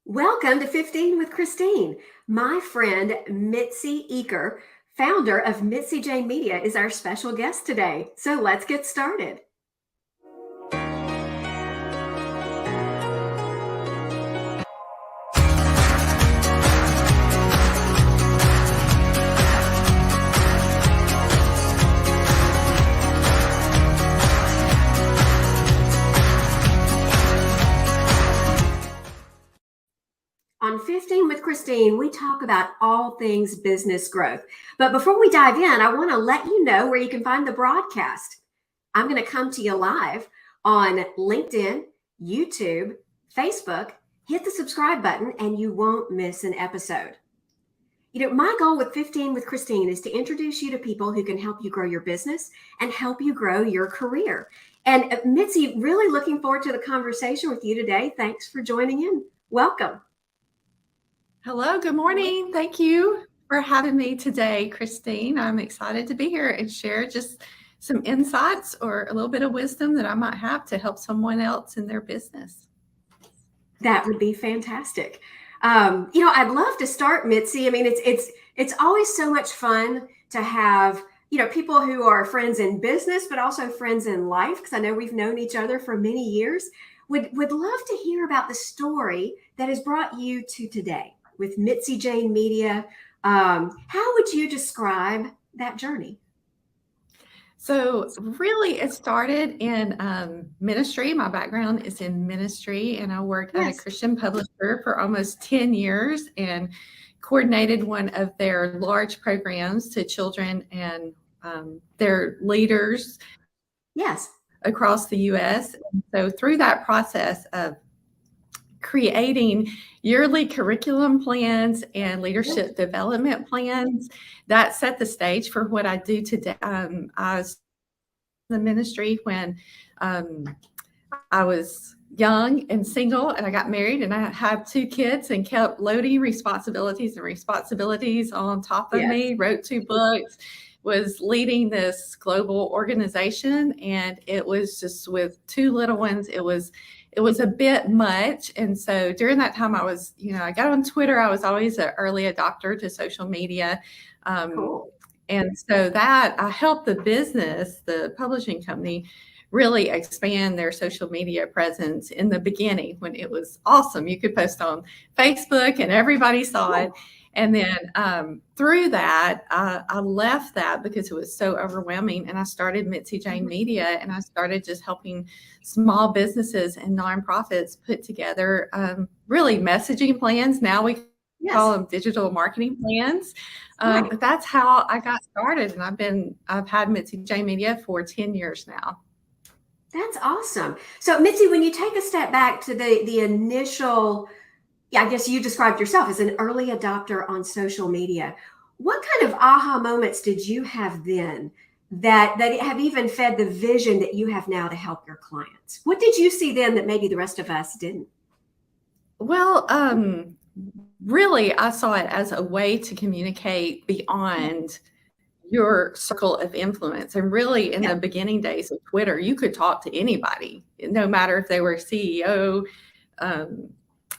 Welcome to 15 with Christine. My friend Mitzi Eaker, founder of Mitzi Jane Media, is our special guest today. So let's get started. On 15 with Christine, we talk about all things business growth. But before we dive in, I want to let you know where you can find the broadcast. I'm going to come to you live on LinkedIn, YouTube, Facebook. Hit the subscribe button and you won't miss an episode. My goal with 15 with Christine is to introduce you to people who can help you grow your business and help you grow your career. And Mitzi, really looking forward to the conversation with you today. Thanks for joining in. Welcome. Hello, good morning. Thank you for having me today, Christine. I'm excited to be here and share just some insights or a little bit of wisdom that I might have to help someone else in their business. That would be fantastic. I'd love to start, Mitzi. I mean, it's always so much fun to have, people who are friends in business, but also friends in life, because I know we've known each other for many years. Would love to hear about the story that has brought you to today with Mitzi Jane Media. How would you describe that journey? So really it started in ministry. My background is in ministry, and I worked at a Christian publisher for almost 10 years and coordinated one of their large programs to children and their leaders across the U.S. And so through that process of creating yearly curriculum plans and leadership development plans, that set the stage for what I do today. I was in the ministry when I was young and single, and I got married, and I had 2 kids and kept loading responsibilities on top of me, wrote 2 books, was leading this global organization, and it was just with 2 little ones, it was a bit much. And so during that time, I got on Twitter. I was always an early adopter to social media. Cool. And so that I helped the publishing company, really expand their social media presence in the beginning when it was awesome. You could post on Facebook and everybody saw it. And then through that, I left that because it was so overwhelming. And I started Mitzi Jane Media, and I started just helping small businesses and nonprofits put together really messaging plans. Now we call them digital marketing plans. But that's how I got started. And I've had Mitzi Jane Media for 10 years now. That's awesome. So Mitzi, when you take a step back to the initial, I guess you described yourself as an early adopter on social media. What kind of aha moments did you have then that have even fed the vision that you have now to help your clients? What did you see then that maybe the rest of us didn't? Well, really, I saw it as a way to communicate beyond your circle of influence. And really, in the beginning days of Twitter, you could talk to anybody, no matter if they were CEO,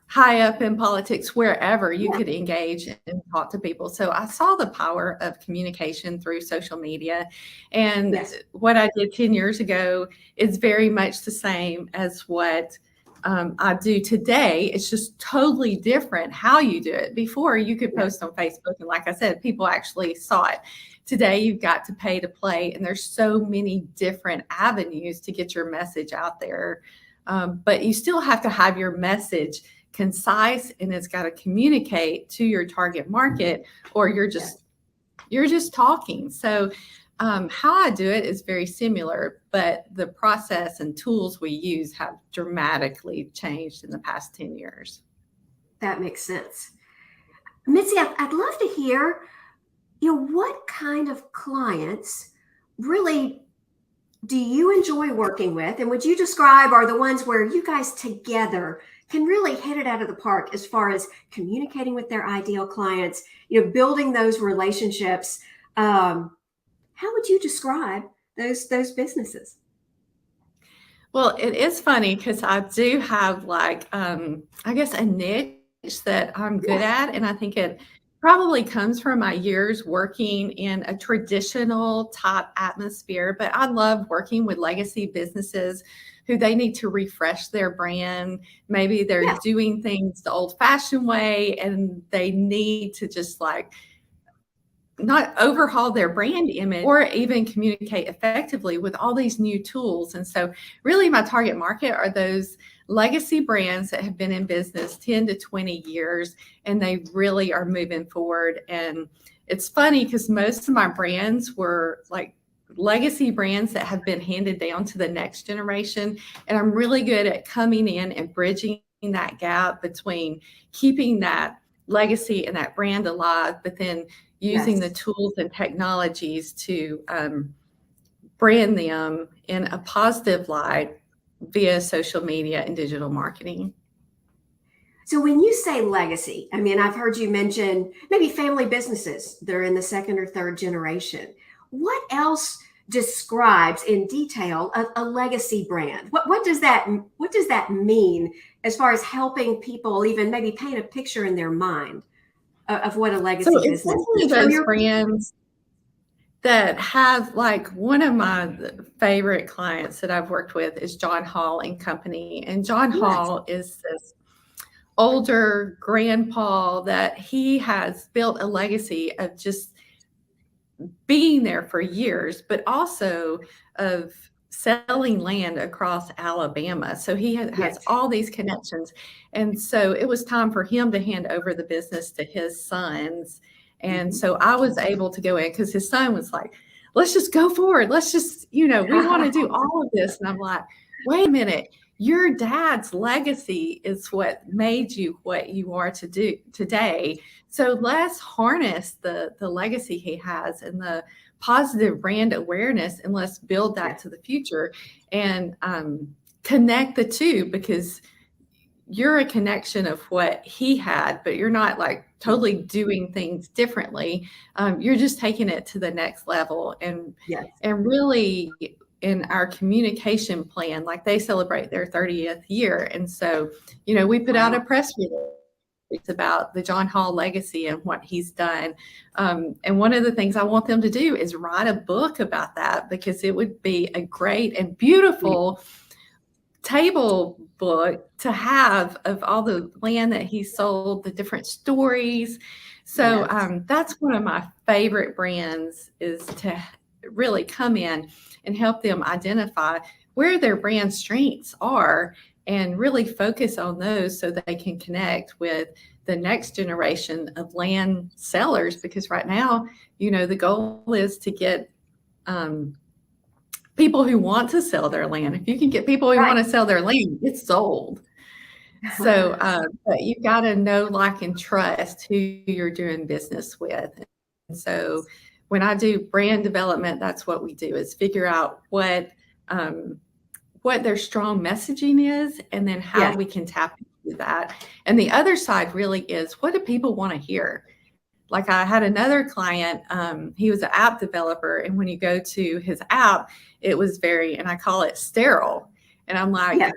high up in politics, wherever you could engage and talk to people. So I saw the power of communication through social media. And what I did 10 years ago is very much the same as what I do today. It's just totally different how you do it. Before, you could post on Facebook, and like I said, people actually saw it. Today, you've got to pay to play, and there's so many different avenues to get your message out there. But you still have to have your message concise, and it's got to communicate to your target market, or you're just talking. So how I do it is very similar, but the process and tools we use have dramatically changed in the past 10 years. That makes sense. Mitzi, I'd love to hear, what kind of clients really do you enjoy working with? And would you describe are the ones where you guys together can really hit it out of the park as far as communicating with their ideal clients, building those relationships? How would you describe those businesses? Well, it is funny because I do have I guess a niche that I'm good Yes. at, and I think it probably comes from my years working in a traditional type atmosphere. But I love working with legacy businesses who they need to refresh their brand. Maybe they're Yes. doing things the old-fashioned way, and they need to just like not overhaul their brand image or even communicate effectively with all these new tools. And so really my target market are those legacy brands that have been in business 10 to 20 years, and they really are moving forward. And it's funny because most of my brands were like legacy brands that have been handed down to the next generation. And I'm really good at coming in and bridging that gap between keeping that legacy and that brand alive, but then using the Yes. tools and technologies to brand them in a positive light via social media and digital marketing. So when you say legacy, I mean, I've heard you mention maybe family businesses that are in the second or third generation. What else describes in detail a legacy brand? What does that mean as far as helping people even maybe paint a picture in their mind of what a So legacy it's business definitely is from those your brands that have, like, one of my favorite clients that I've worked with is John Hall and Company. And John yes, Hall is this older grandpa that he has built a legacy of just being there for years, but also of selling land across Alabama. So he has yes. all these connections. And so it was time for him to hand over the business to his sons. And Mhm. so I was able to go in because his son was like, let's just go forward. Let's just, we want to do all of this. And I'm like, wait a minute. Your dad's legacy is what made you what you are to do today. So let's harness the legacy he has and the positive brand awareness, and let's build that Yes, to the future and connect the two, because you're a connection of what he had, but you're not like totally doing things differently. You're just taking it to the next level, yes. and really in our communication plan, like they celebrate their 30th year, and so we put out a Wow. press release about the John Hall legacy and what he's done. And one of the things I want them to do is write a book about that, because it would be a great and beautiful table book to have of all the land that he sold, the different stories. So Yes. that's one of my favorite brands, is to really come in and help them identify where their brand strengths are and really focus on those so that they can connect with the next generation of land sellers. Because right now, the goal is to get people who want to sell their land. If you can get people who Right. want to sell their land, it's sold. So, but you've got to know, like, and trust who you're doing business with. And so when I do brand development, that's what we do, is figure out what their strong messaging is, and then how Yes. we can tap into that. And the other side really is, what do people want to hear? Like, I had another client, he was an app developer, and when you go to his app, it was very, and I call it sterile. And I'm like, Yes.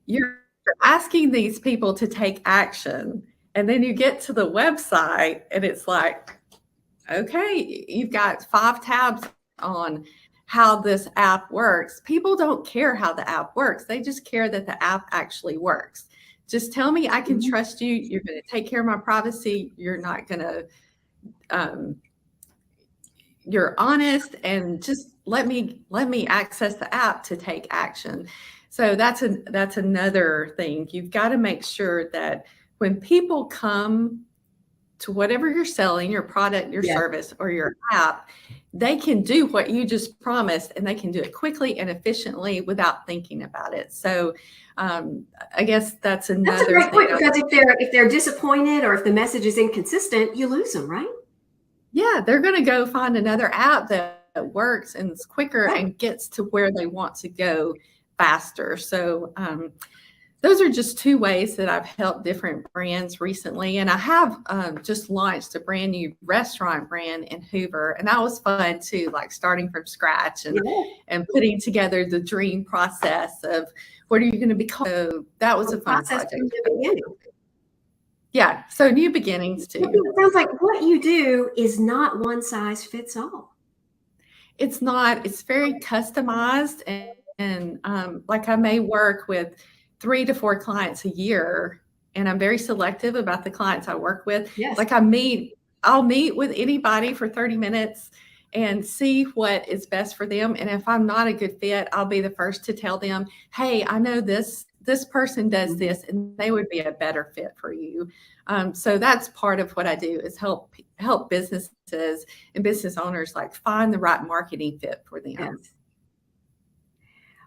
you're asking these people to take action. And then you get to the website and it's like, okay, you've got 5 tabs on how this app works. People don't care how the app works. They just care that the app actually works. Just tell me I can Mhm. trust you. You're going to take care of my privacy. You're not going to um, you're honest, and just let me access the app to take action. So that's another thing. You've got to make sure that when people come to whatever you're selling, your product, your Yes. service, or your app, they can do what you just promised, and they can do it quickly and efficiently without thinking about it. So I guess that's That's a another great thing. point, because if they're disappointed or if the message is inconsistent, you lose them, right? Yeah, they're going to go find another app that works and is quicker Right. and gets to where they want to go faster. So those are just 2 ways that I've helped different brands recently. And I have just launched a brand new restaurant brand in Hoover. And that was fun too, like starting from scratch Yeah. and putting together the dream process of what are you going to be called. So that was The a fun process from project. the beginning. Yeah, so new beginnings too. It sounds like what you do is not one size fits all. It's not, it's very customized, and like I may work with 3 to 4 clients a year, and I'm very selective about the clients I work with. Yes. Like I'll meet with anybody for 30 minutes and see what is best for them. And if I'm not a good fit, I'll be the first to tell them, hey, I know this person does this and they would be a better fit for you. So that's part of what I do, is help businesses and business owners like find the right marketing fit for them. Yes.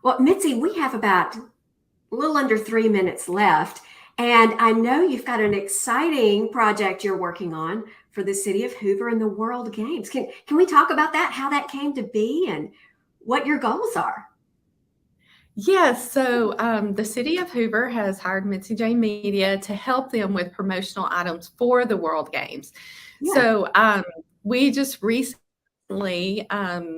Well, Mitzi, we have about a little under 3 minutes left. And I know you've got an exciting project you're working on for the City of Hoover and the World Games. Can we talk about that, how that came to be and what your goals are? Yes. So the City of Hoover has hired Mitzi Jane Media to help them with promotional items for the World Games. Yeah. So we just recently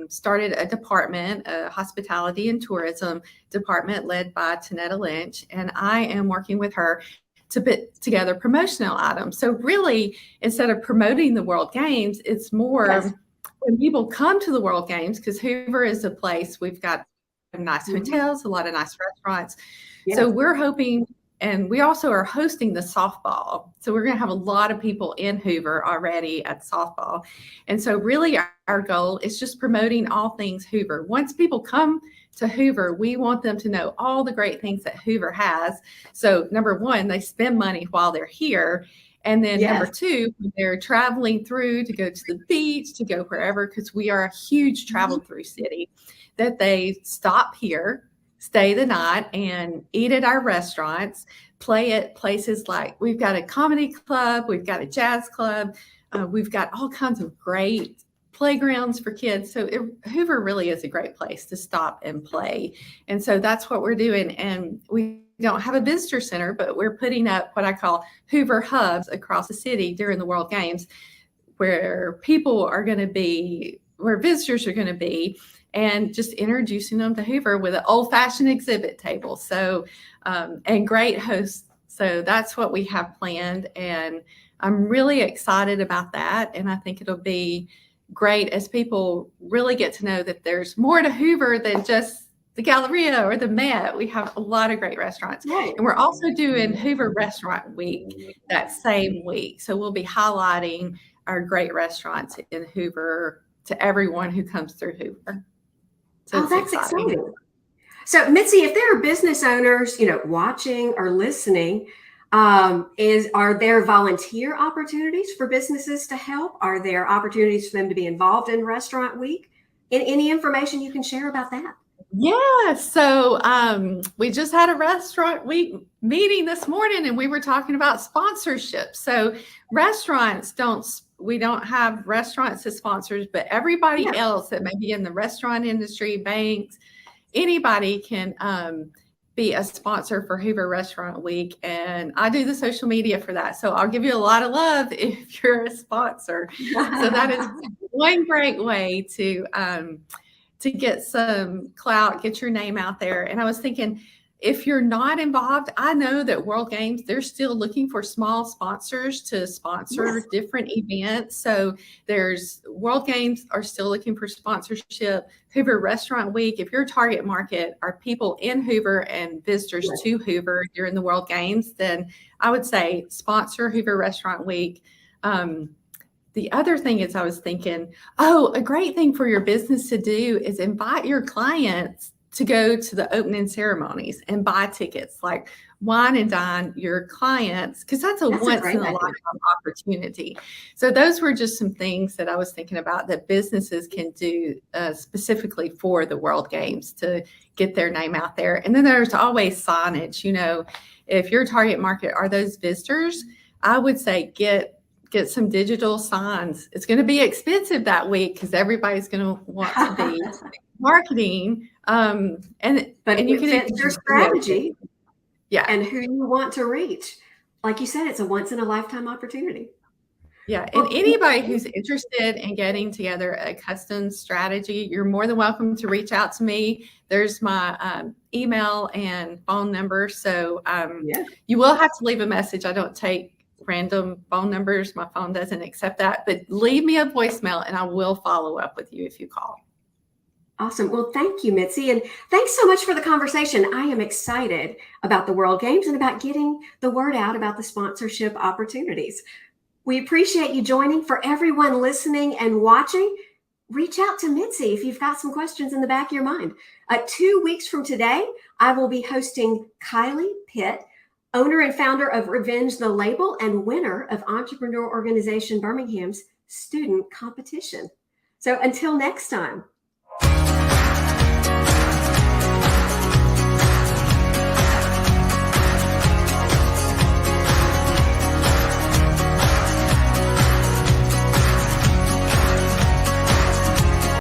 started a department, a hospitality and tourism department led by Tanetta Lynch, and I am working with her to put together promotional items. So really, instead of promoting the World Games, it's more when people come to the World Games, because Hoover is a place, we've got nice hotels, a lot of nice restaurants. Yes. So we're hoping, and we also are hosting the softball. So we're going to have a lot of people in Hoover already at softball. And so really our goal is just promoting all things Hoover. Once people come to Hoover, we want them to know all the great things that Hoover has. So number one, they spend money while they're here. And then number two, when they're traveling through to go to the beach, to go wherever, because we are a huge travel through city, that they stop here, stay the night, and eat at our restaurants, play at places like, we've got a comedy club, we've got a jazz club, we've got all kinds of great playgrounds for kids. So Hoover really is a great place to stop and play. And so that's what we're doing. And we don't have a visitor center, but we're putting up what I call Hoover Hubs across the city during the World Games, where people are going to be, where visitors are going to be, and just introducing them to Hoover with an old-fashioned exhibit table. So, and great hosts. So that's what we have planned. And I'm really excited about that. And I think it'll be great as people really get to know that there's more to Hoover than just the Galleria or the Met. We have a lot of great restaurants. And we're also doing Hoover Restaurant Week that same week. So we'll be highlighting our great restaurants in Hoover to everyone who comes through Hoover. So that's exciting. So Mitzi, if there are business owners, watching or listening, are there volunteer opportunities for businesses to help? Are there opportunities for them to be involved in Restaurant Week? Any information you can share about that? Yeah. So we just had a Restaurant Week meeting this morning, and we were talking about sponsorship. So we don't have restaurants as sponsors, but everybody else that may be in the restaurant industry, banks, anybody can be a sponsor for Hoover Restaurant Week. And I do the social media for that. So I'll give you a lot of love if you're a sponsor. So that is one great way to get some clout, get your name out there. And I was thinking, if you're not involved, I know that World Games, they're still looking for small sponsors to sponsor different events. So there's World Games are still looking for sponsorship. Hoover Restaurant Week, if your target market are people in Hoover and visitors to Hoover during the World Games, then I would say sponsor Hoover Restaurant Week. The other thing is, I was thinking, a great thing for your business to do is invite your clients to go to the opening ceremonies and buy tickets, like wine and dine your clients, because that's a once in a lifetime opportunity. So those were just some things that I was thinking about that businesses can do specifically for the World Games to get their name out there. And then there's always signage. If your target market are those visitors, I would say get some digital signs. It's going to be expensive that week because everybody's going to want to be marketing. And you can fit your strategy, and who you want to reach. Like you said, it's a once in a lifetime opportunity. Yeah, and anybody who's interested in getting together a custom strategy, you're more than welcome to reach out to me. There's my email and phone number. So you will have to leave a message. I don't take random phone numbers. My phone doesn't accept that, but leave me a voicemail and I will follow up with you if you call. Awesome. Well, thank you, Mitzi. And thanks so much for the conversation. I am excited about the World Games and about getting the word out about the sponsorship opportunities. We appreciate you joining. For everyone listening and watching, reach out to Mitzi if you've got some questions in the back of your mind. 2 weeks from today, I will be hosting Kylie Pitt, owner and founder of Revenge the Label and winner of Entrepreneur Organization Birmingham's student competition. So until next time.